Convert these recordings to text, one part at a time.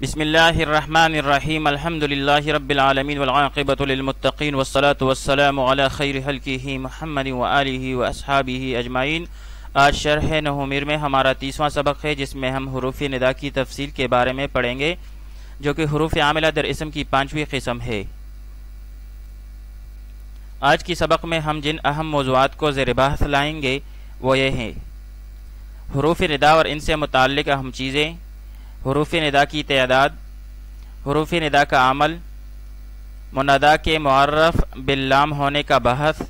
بسم اللہ الرحمن الرحیم الحمد للہ رب العالمین والعاقبۃ للمتقین والصلاة والسلام علی خیر خلقہ محمد وآلہ واصحابہ اجمعین۔ آج شرح نحومیر میں ہمارا 30واں سبق ہے، جس میں ہم حروف ندا کی تفصیل کے بارے میں پڑھیں گے، جو کہ حروف عاملہ در اسم کی 5ویں قسم ہے۔ آج کی سبق میں ہم جن اہم موضوعات کو زیر بحث لائیں گے وہ یہ ہیں: حروف ندا اور ان سے متعلق اہم چیزیں، حروف ندا کی تعداد، حروف ندا کا عمل، منادا کے معرف باللام ہونے کا بحث،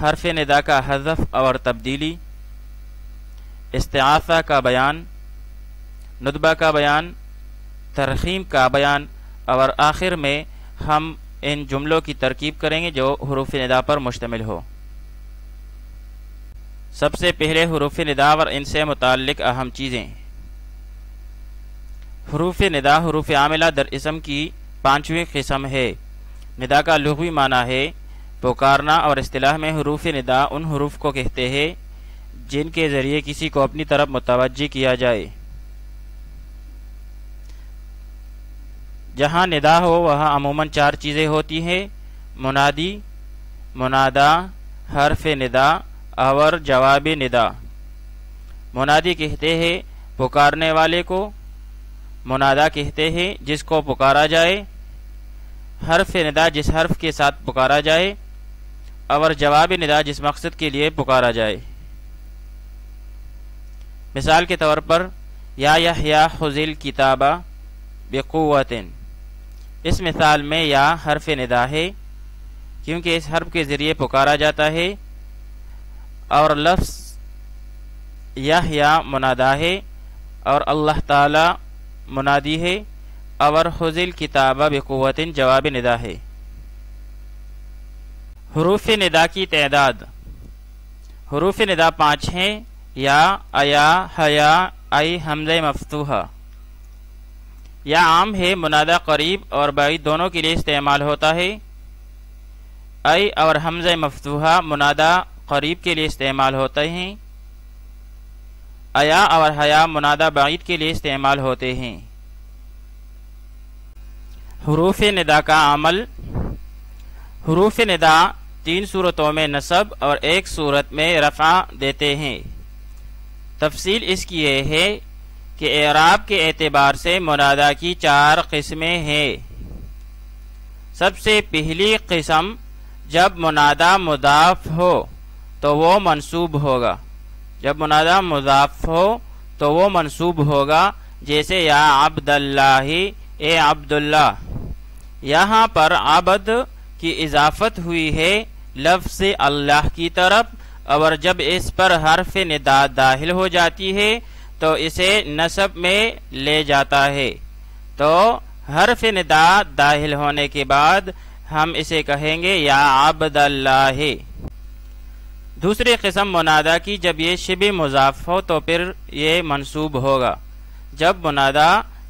حرف ندا کا حذف اور تبدیلی، استعاذہ کا بیان، ندبہ کا بیان، ترخیم کا بیان، اور آخر میں ہم ان جملوں کی ترکیب کریں گے جو حروف ندا پر مشتمل ہو۔ سب سے پہلے حروف ندا اور ان سے متعلق اہم چیزیں۔ حروف ندا حروف عاملہ در اسم کی 5ویں قسم ہے۔ ندا کا لغوی معنی ہے پکارنا، اور اصطلاح میں حروف ندا ان حروف کو کہتے ہیں جن کے ذریعے کسی کو اپنی طرف متوجہ کیا جائے۔ جہاں ندا ہو وہاں عموماً 4 چیزیں ہوتی ہیں: منادی، منادا، حرف ندا اور جواب ندا۔ منادی کہتے ہیں پکارنے والے کو، منادا کہتے ہیں جس کو پکارا جائے، حرف ندا جس حرف کے ساتھ پکارا جائے، اور جواب ندا جس مقصد کے لیے پکارا جائے۔ مثال کے طور پر یا یحییٰ خذ الکتاب بقوۃ، اس مثال میں یا حرف ندا ہے کیونکہ اس حرف کے ذریعے پکارا جاتا ہے، اور لفظ یحییٰ منادا ہے اور اللہ تعالی منادی ہے، اور خذ الکتاب بقوۃ جواب ندا ہے۔ حروف ندا کی تعداد۔ حروف ندا 5 ہیں: یا، ایا، حیا، ای، حمزہ مفتوحہ۔ یا عام ہے، منادا قریب اور بعید دونوں کے لیے استعمال ہوتا ہے۔ ای اور حمزہ مفتوحہ منادا قریب کے لیے استعمال ہوتے ہیں۔ ایا اور حیا منادا بعید کے لیے استعمال ہوتے ہیں۔ حروف ندا کا عمل۔ حروف ندا 3 صورتوں میں نصب اور 1 صورت میں رفع دیتے ہیں۔ تفصیل اس کی یہ ہے کہ اعراب کے اعتبار سے منادا کی 4 قسمیں ہیں۔ سب سے پہلی قسم، جب منادا مضاف ہو تو وہ منصوب ہوگا۔ جب منادا مضاف ہو تو وہ منصوب ہوگا، جیسے یا عبد اللہ، اے عبداللہ۔ یہاں پر عبد کی اضافت ہوئی ہے لفظ اللہ کی طرف، اور جب اس پر حرف ندا داخل ہو جاتی ہے تو اسے نصب میں لے جاتا ہے۔ تو حرف ندا داخل ہونے کے بعد ہم اسے کہیں گے یا عبد اللہ۔ دوسری قسم منادا کی، جب یہ شبہ مضاف ہو تو پھر یہ منصوب ہوگا۔ جب منادا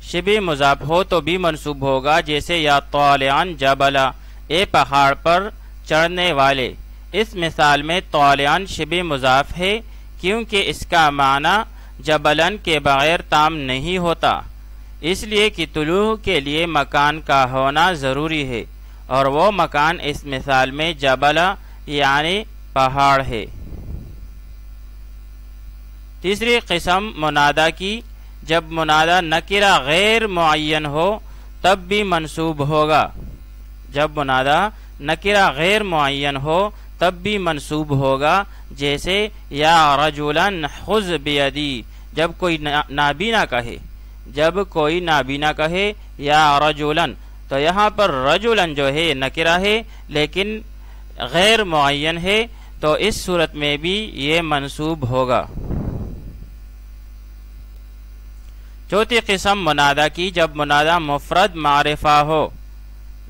شبہ مضاف ہو تو بھی منصوب ہوگا، جیسے یا طالعاً جبلا، اے پہاڑ پر چڑھنے والے۔ اس مثال میں طالعاً شبہ مضاف ہے کیونکہ اس کا معنی جبلاً کے بغیر تام نہیں ہوتا، اس لیے کہ طلوع کے لیے مکان کا ہونا ضروری ہے، اور وہ مکان اس مثال میں جبلا یعنی پہاڑ ہے۔ تیسری قسم منادا کی، جب منادا نکرہ غیر معین ہو تب بھی منصوب ہوگا۔ جب منادا نکرہ غیر معین ہو تب بھی منصوب ہوگا، جیسے یا رجلاً خذ بیدی، جب کوئی نابینا کہے، جب کوئی نابینا کہے یا رجلاً، تو یہاں پر رجلاً جو ہے نکرہ ہے لیکن غیر معین ہے، تو اس صورت میں بھی یہ منصوب ہوگا۔ چوتھی قسم منادا کی، جب منادا مفرد معرفہ ہو۔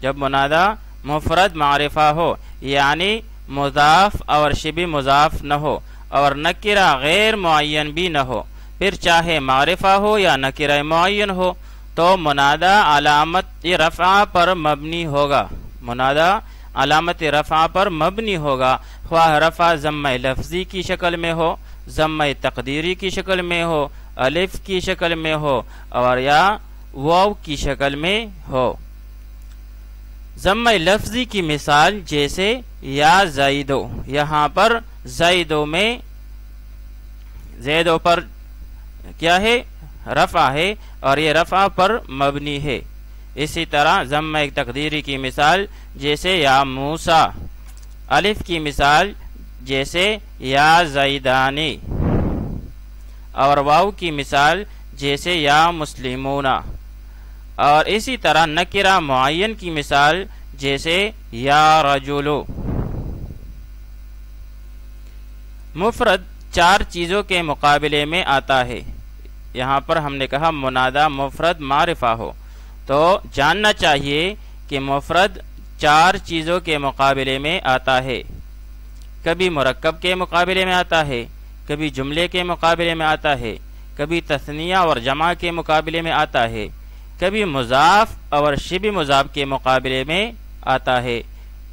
جب منادا مفرد معرفہ ہو یعنی مضاف اور شبہ مضاف نہ ہو، اور نکرہ غیر معین بھی نہ ہو، پھر چاہے معرفہ ہو یا نکرہ معین ہو، تو منادا علامت رفع پر مبنی ہوگا۔ منادا علامت رفع پر مبنی ہوگا، خواہ رفع ضمہ لفظی کی شکل میں ہو، ضمہ تقدیری کی شکل میں ہو، الف کی شکل میں ہو اور یا واو کی شکل میں ہو۔ ضمہ لفظی کی مثال جیسے یا زیدو، یہاں پر زیدو میں زیدو پر کیا ہے؟ رفع ہے اور یہ رفع پر مبنی ہے۔ اسی طرح ضمہ ایک تقدیری کی مثال جیسے یا موسیٰ، الف کی مثال جیسے یا زیدانی اور واو کی مثال جیسے یا مسلمون، اور اسی طرح نکرہ معین کی مثال جیسے یا رجلو۔ مفرد 4 چیزوں کے مقابلے میں آتا ہے۔ یہاں پر ہم نے کہا منادہ مفرد معرفہ ہو، تو جاننا چاہیے کہ مفرد 4 چیزوں کے مقابلے میں آتا ہے۔ کبھی مرکب کے مقابلے میں آتا ہے، کبھی جملے کے مقابلے میں آتا ہے، کبھی تثنیہ اور جمع کے مقابلے میں آتا ہے، کبھی مضاف اور شبہ مضاف کے مقابلے میں آتا ہے۔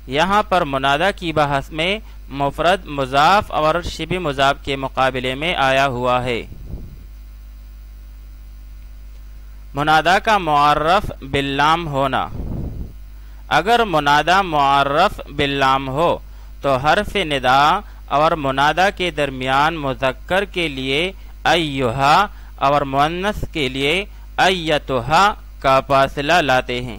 یہاں پر منادہ کی بحث میں مفرد مضاف اور شبہ مضاف کے مقابلے میں آیا ہوا ہے۔ منادہ کا معرف باللام ہونا۔ اگر منادہ معرف باللام ہو تو حرف ندا اور منادہ کے درمیان مذکر کے لیے ایھا اور مؤنث کے لیے ایتھا کا فاصلہ لاتے ہیں۔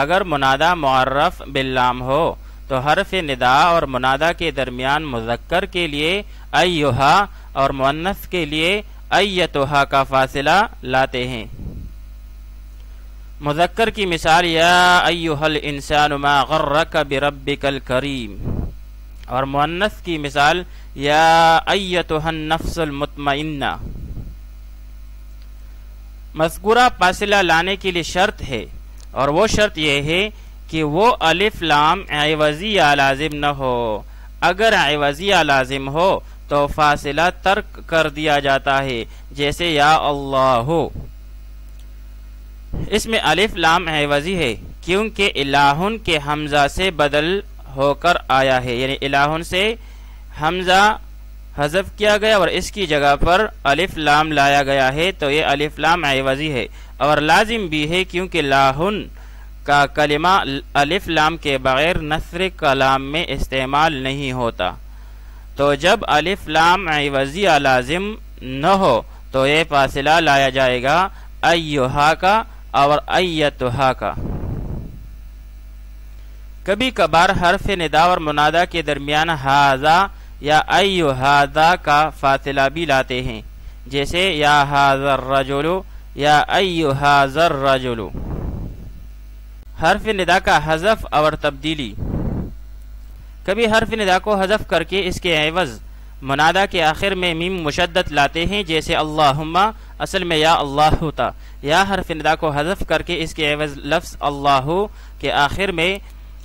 اگر منادہ معرف باللام ہو تو حرف ندا اور منادہ کے درمیان مذکر کے لیے ایھا اور مؤنث کے لیے ایتھا کا فاصلہ لاتے ہیں۔ مذکر کی مثال یا ایھا الانسان ما غرک بربک الکریم، اور مؤنث کی مثال یا ایتھا النفس المطمئنہ۔ مذکورہ فاصلہ لانے کے لیے شرط ہے، اور وہ شرط یہ ہے کہ وہ الف لام عوضی یا لازم نہ ہو۔ اگر عوضی یا لازم ہو تو فاصلہ ترک کر دیا جاتا ہے، جیسے یا اللہ۔ اس میں الف لام عوضی ہے کیونکہ الہن کے حمزہ سے بدل ہو کر آیا ہے، یعنی الہن سے حمزہ حذف کیا گیا اور اس کی جگہ پر الف لام لایا گیا ہے، تو یہ الف لام عوضی ہے، اور لازم بھی ہے کیونکہ لاہن کا کلمہ الف لام کے بغیر نثر کلام میں استعمال نہیں ہوتا۔ تو جب الف لام عوضی یا لازم نہ ہو تو یہ فاصلہ لایا جائے گا ایھا کا اور ایتھا کا۔ کبھی کبھار حرف ندا اور منادہ کے درمیان ھذا یا ایھذا کا فاصلہ بھی لاتے ہیں، جیسے یا ھذا الرجل یا ایھذا الرجل۔ حرف ندا کا حذف اور تبدیلی۔ کبھی حرف ندا کو حذف کر کے اس کے عوض منادہ کے آخر میں میم مشدد لاتے ہیں، جیسے اللہم، اصل میں یا اللہ ہوتا، یا حرف ندا کو حذف کر کے اس کے عوض لفظ اللہ کے آخر میں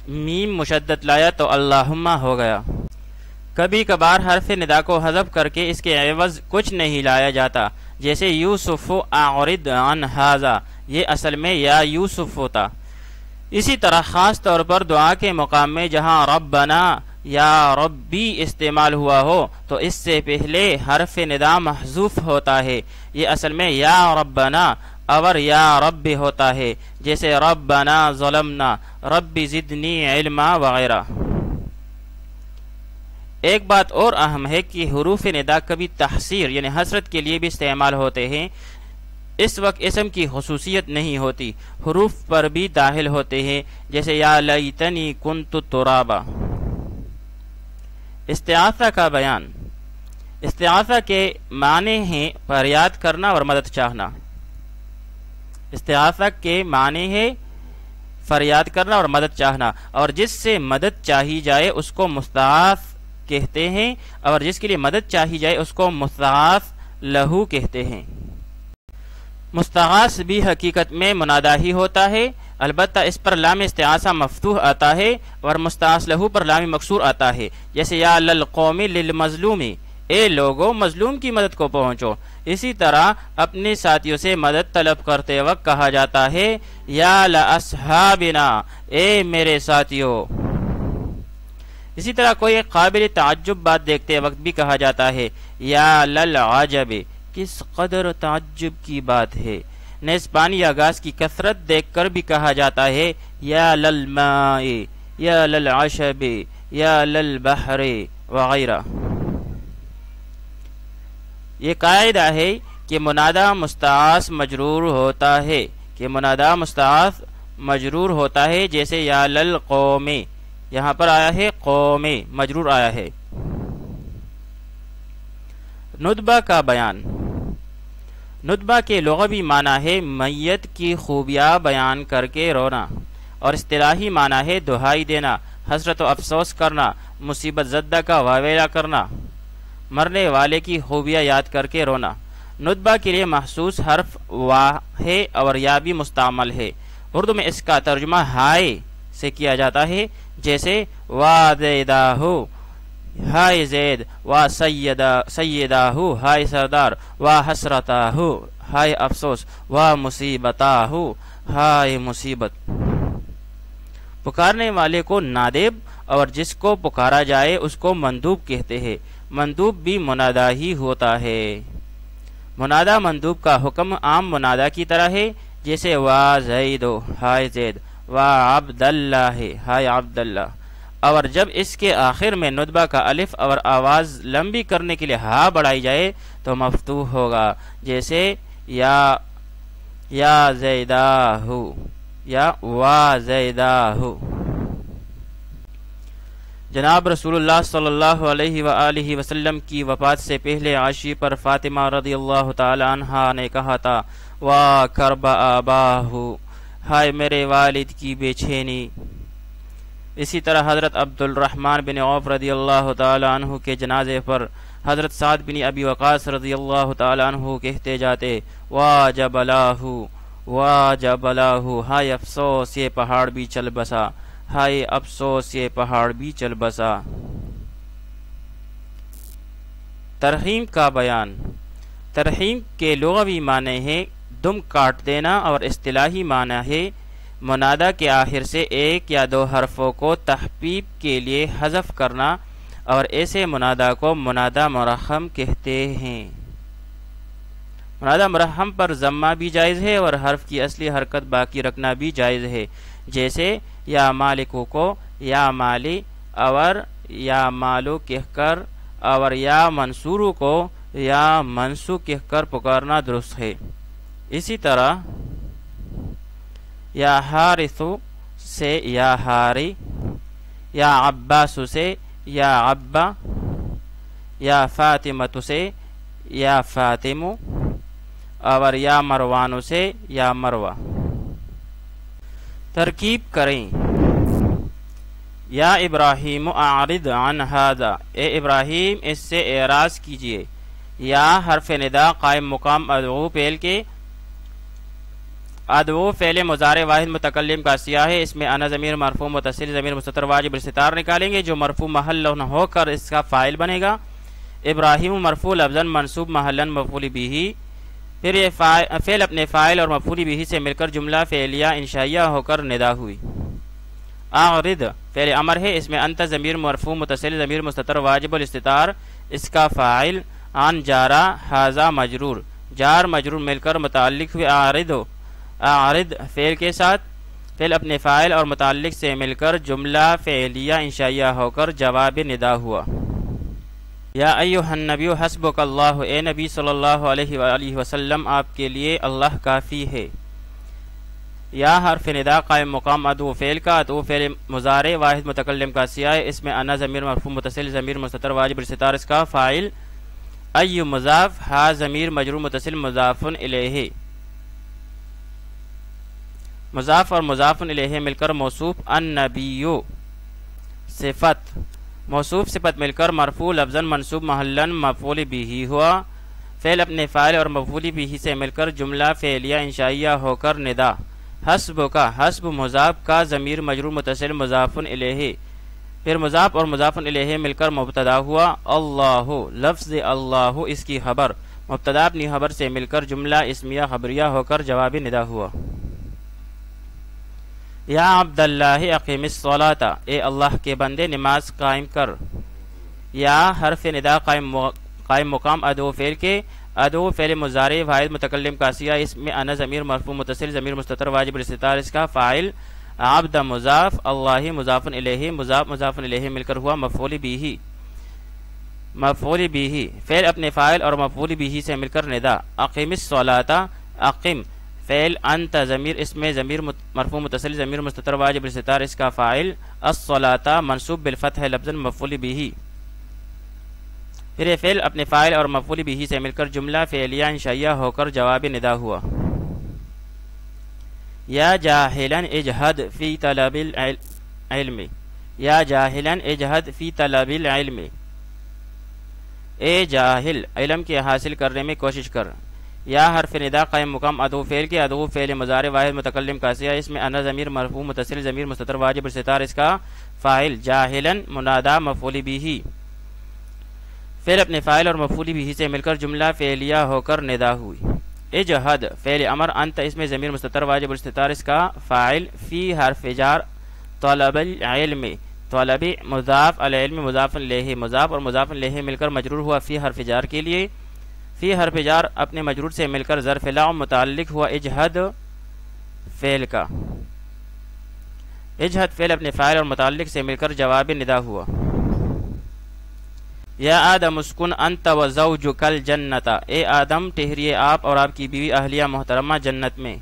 میم مشدد لایا تو اللہم ہو گیا۔ کبھی کبھار حرف ندا کو حذف کر کے اس کے عوض کچھ نہیں لایا جاتا، جیسے یوسف اعرض عن ھذا، یہ اصل میں یا یوسف ہوتا۔ اسی طرح خاص طور پر دعا کے مقام میں جہاں ربنا یا ربی استعمال ہوا ہو تو اس سے پہلے حرف ندا محذوف ہوتا ہے، یہ اصل میں یا ربنا اور یا رب ہوتا ہے، جیسے ربنا ظلمنا، رب زدنی علما وغیرہ۔ ایک بات اور اہم ہے کہ حروف ندا کبھی تحسیر یعنی حسرت کے لیے بھی استعمال ہوتے ہیں۔ اس وقت اسم کی خصوصیت نہیں ہوتی، حروف پر بھی داخل ہوتے ہیں، جیسے یا لیتنی کنت ترابا۔ استعاذہ کا بیان۔ استعاذہ کے معنی ہیں فریاد کرنا اور مدد چاہنا۔ استعاذہ کے معنی ہے فریاد کرنا اور مدد چاہنا، اور جس سے مدد چاہی جائے اس کو مستعاذ کہتے ہیں، اور جس کے لیے مدد چاہی جائے اس کو مستعاذ لہو کہتے ہیں۔ مستغاث بھی حقیقت میں منادہ ہی ہوتا ہے، البتہ اس پر لام استعاذہ مفتوح آتا ہے اور مستغاث لہو پر لام مکسور آتا ہے، جیسے یا للقوم للمظلوم، اے لوگو مظلوم کی مدد کو پہنچو۔ اسی طرح اپنے ساتھیوں سے مدد طلب کرتے وقت کہا جاتا ہے یا لاصحابنا، اے میرے ساتھیوں۔ اسی طرح کوئی قابل تعجب بات دیکھتے وقت بھی کہا جاتا ہے یا للعجب، کس قدر تعجب کی بات ہے۔ نیز پانی یا گھاس کی کثرت دیکھ کر بھی کہا جاتا ہے یا للماء یا للعشب یا للبحر وغیرہ۔ یہ قاعدہ ہے کہ منادہ مستعاص مجرور ہوتا ہے جیسے یا للقوم، یہاں پر آیا ہے قوم مجرور آیا ہے۔ ندبہ کا بیان۔ ندبہ کے لغوی معنی ہے میت کی خوبیاں بیان کر کے رونا، اور اصطلاحی معنی ہے دہائی دینا، حسرت و افسوس کرنا، مصیبت زدہ کا واویلا کرنا، مرنے والے کی خوبیاں یاد کر کے رونا۔ ندبہ کے لیے مخصوص حرف وا ہے اور یا بھی مستعمل ہے۔ اردو میں اس کا ترجمہ ہائے سے کیا جاتا ہے، جیسے وا زیدہ ہو، ہائے زید، وا سیدہ ہو، ہائے سردار، وا حسرتہ ہو، ہائے افسوس، وا مصیبتہ ہو، ہائے مصیبت۔ پکارنے والے کو نادب اور جس کو پکارا جائے اس کو مندوب کہتے ہیں۔ مندوب بھی منادہ ہی ہوتا ہے۔ منادہ مندوب کا حکم عام منادہ کی طرح ہے، جیسے وا زیدو، ہائے زید، وا عبداللہ ہے، ہائے عبداللہ۔ اور جب اس کے آخر میں ندبہ کا الف اور آواز لمبی کرنے کے لیے ہا بڑھائی جائے تو مفتوح ہوگا، جیسے یا زیدہ ہو یا وا زیدہ ہو۔ جناب رسول اللہ صلی اللہ علیہ وآلہ وسلم کی وفات سے پہلے عائشہ پر فاطمہ رضی اللہ تعالی عنہا نے کہا تھا وا کرب آباہ، ہائے میرے والد کی بے چینی۔ اسی طرح حضرت عبد الرحمن بن عوف رضی اللہ تعالی عنہ کے جنازے پر حضرت سعد بن ابی وقاص رضی اللہ تعالی عنہ کہتے جاتے وا جبلاہ، وا جبلاہ، ہائے افسوس یہ پہاڑ بھی چل بسا، ہائے افسوس یہ پہاڑ بھی چل بسا۔ ترحیم کا بیان۔ ترحیم کے لغوی معنی ہے دم کاٹ دینا، اور اصطلاحی معنی ہے منادہ کے آخر سے ایک یا دو حرفوں کو تخفیف کے لیے حذف کرنا، اور ایسے منادہ کو منادہ مرحم کہتے ہیں۔ منادہ مرحم پر ضمہ بھی جائز ہے اور حرف کی اصلی حرکت باقی رکھنا بھی جائز ہے، جیسے یا مالکو کو یا مالی اور یا مالو کہہ کر، اور یا منصورو کو یا منصو کہہ کر پکارنا درست ہے۔ اسی طرح یا حارثو سے یا حاری، یا عباسو سے یا عبا، یا فاطمتو سے یا فاطمو، اور یا مروانو سے یا مروہ۔ ترکیب کریں۔ یا ابراہیم اعرض عن ھذا، اے ابراہیم اس سے اعراض کیجئے۔ یا حرف ندا قائم مقام ادعو فعل کے، ادعو فعل مضارع واحد متکلم کا سیاہ ہے، اس میں انا ضمیر مرفوع متصل ضمیر مستتر واجب الاستتار نکالیں گے جو مرفوع محل ہو کر اس کا فاعل بنے گا۔ ابراہیم مرفوع لفظاً منصوب محلاً مفعول بہ، پھر یہ فعل اپنے فاعل اور مفعول بہ سے مل کر جملہ فعلیہ انشائیہ ہو کر ندا ہوئی۔ اعرض فعل امر ہے، اس میں انت ضمیر مرفوع متصل ضمیر مستتر واجب الاستتار، اس کا فاعل عن جارہ ھذا مجرور، جار مجرور مل کر متعلق ہوئے اعرض فعل کے ساتھ، فعل اپنے فاعل اور متعلق سے مل کر جملہ فعلیہ انشائیہ ہو کر جواب ندا ہوا۔ یا ایھا النبی حسبک اللہ، اے نبی صلی اللہ علیہ وآلہ وسلم آپ کے لیے اللہ کافی ہے۔ یا حرف ندا قائم مقام ادعو فعل کا، ادعو فعل مضارع واحد متکلم کا سیاہ ہے، اس میں انا ضمیر مرفوع متصل ضمیر مستتر واجب الاستتار، اس کا فاعل ای مضاف، ہا ضمیر مجرور متصل مضاف الیہ، مضاف اور مضاف الیہ مل کر موصوف النبی، صفت موصوف صفت مل کر مرفوع لفظاً منصوب محلاً مفعول بہ ہوا، فعل اپنے فاعل اور مفعول بہ سے مل کر جملہ فعلیہ انشائیہ ہو کر ندا۔ حسب کا، حسب مضاف کا ضمیر مجرور متصل مضاف الیہ، پھر مضاف اور مضاف الیہ مل کر مبتدا ہوا۔ اللہ لفظ اللہ اس کی خبر، مبتدا اپنی خبر سے مل کر جملہ اسمیہ خبریہ ہو کر جواب ندا ہوا۔ یا عبداللہ اقیم الصلاۃ، اے اللہ کے بندے نماز قائم کر۔ یا حرف ندا قائم مقام ادعو فعل کے، ادعو فعل مضارع واحد متکلم کا سیغہ، اس میں انا ضمیر مرفوع متصل ضمیر مستتر واجب الاستتار، اس کا فاعل عبد مضاف، اللہ مضاف الیہ، مضاف الیہ مل کر ہوا مفعول بھی، فعل اپنے فاعل اور مفعول بھی سے مل کر ندا، اقیم الصلاۃ، اقیم فعل انت ضمیر، اس میں ضمیر مرفوع متصل ضمیر مستتر واجب الاستتار، اس کا فاعل الصلاۃ منصوب بالفتح لفظا مفعول بھی، پھر یہ فعل اپنے فاعل اور مفعول بھی سے مل کر جملہ فعلیہ انشائیہ ہو کر جواب ندا ہوا، یا جاہلا اجہد فی طلب العلم، یا جاہلا اجہد فی طلب العلم، اے جاہل علم کے حاصل کرنے میں کوشش کر، یا حرف ندا قائم مقام ادعو فعل کے، ادعو فعل مضارع واحد متکلم کا سیغہ، اس میں انا ضمیر مرفوع متصل ضمیر مستتر واجب الاستتار، اس کا فاعل جاہلا منادا مفعول بھی، فعل اپنے فاعل اور مفعول بھی سے مل کر جملہ فعلیہ ہو کر ندا ہوئی، اجہد فعل امر انت، اس میں ضمیر مستتر واجب الاستتار، اس کا فاعل فی حرف جار طلب العلم، طلب مضاف العلم مضاف الیہ، مضاف اور مضاف الیہ مل کر مجرور ہوا فی حرف جار کے لیے، فی حرف جار اپنے مجرور سے مل کر ظرف لا متعلق ہوا اجہد فعل کا، اجہد فعل اپنے فاعل اور متعلق سے مل کر جواب ندا ہوا، یا آدم اسکن انت و زوجک الجنت، اے آدم ٹھہریے آپ اور آپ کی بیوی اہلیہ محترمہ جنت میں،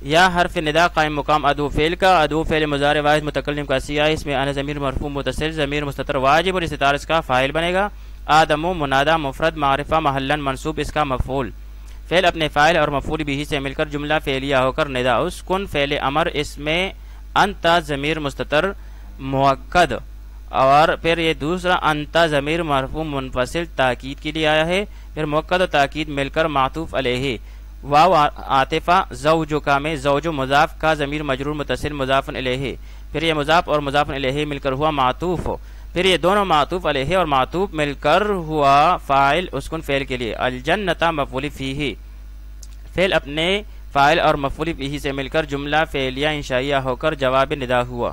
یا حرف ندا قائم مقام ادعو فعل کا، ادعو فعل مضارع واحد متکلم کا سیغہ، اس میں انا ضمیر مرفوع متصل ضمیر مستتر واجب اور استتار، اس کا فاعل بنے گا، آدم منادا مفرد معرفہ محلا منصوب، اس کا مفعول، فعل اپنے فاعل اور مفعول بھی سے مل کر جملہ فعلیہ ہو کر ندا، اسکن فعل امر، اس میں انت ضمیر مستتر مؤکد، اور پھر یہ دوسرا انت ضمیر مرفوع منفصل تاکید کے لیے آیا ہے، پھر مؤکد و تاکید مل کر معطوف علیہ، واو عاطفہ زوجکا میں زوج مضاف کا ضمیر مجرور متصل مضاف الیہ، پھر یہ مضاف اور مضاف الیہ مل کر ہوا معطوف، پھر یہ دونوں معطوف علیہ اور معطوف مل کر ہوا فاعل اسکن فعل کے لیے، الجنت مفعول فیہ، فعل اپنے فاعل اور مفعول فیہ سے مل کر جملہ فعلیہ انشائیہ ہو کر جواب ندا ہوا۔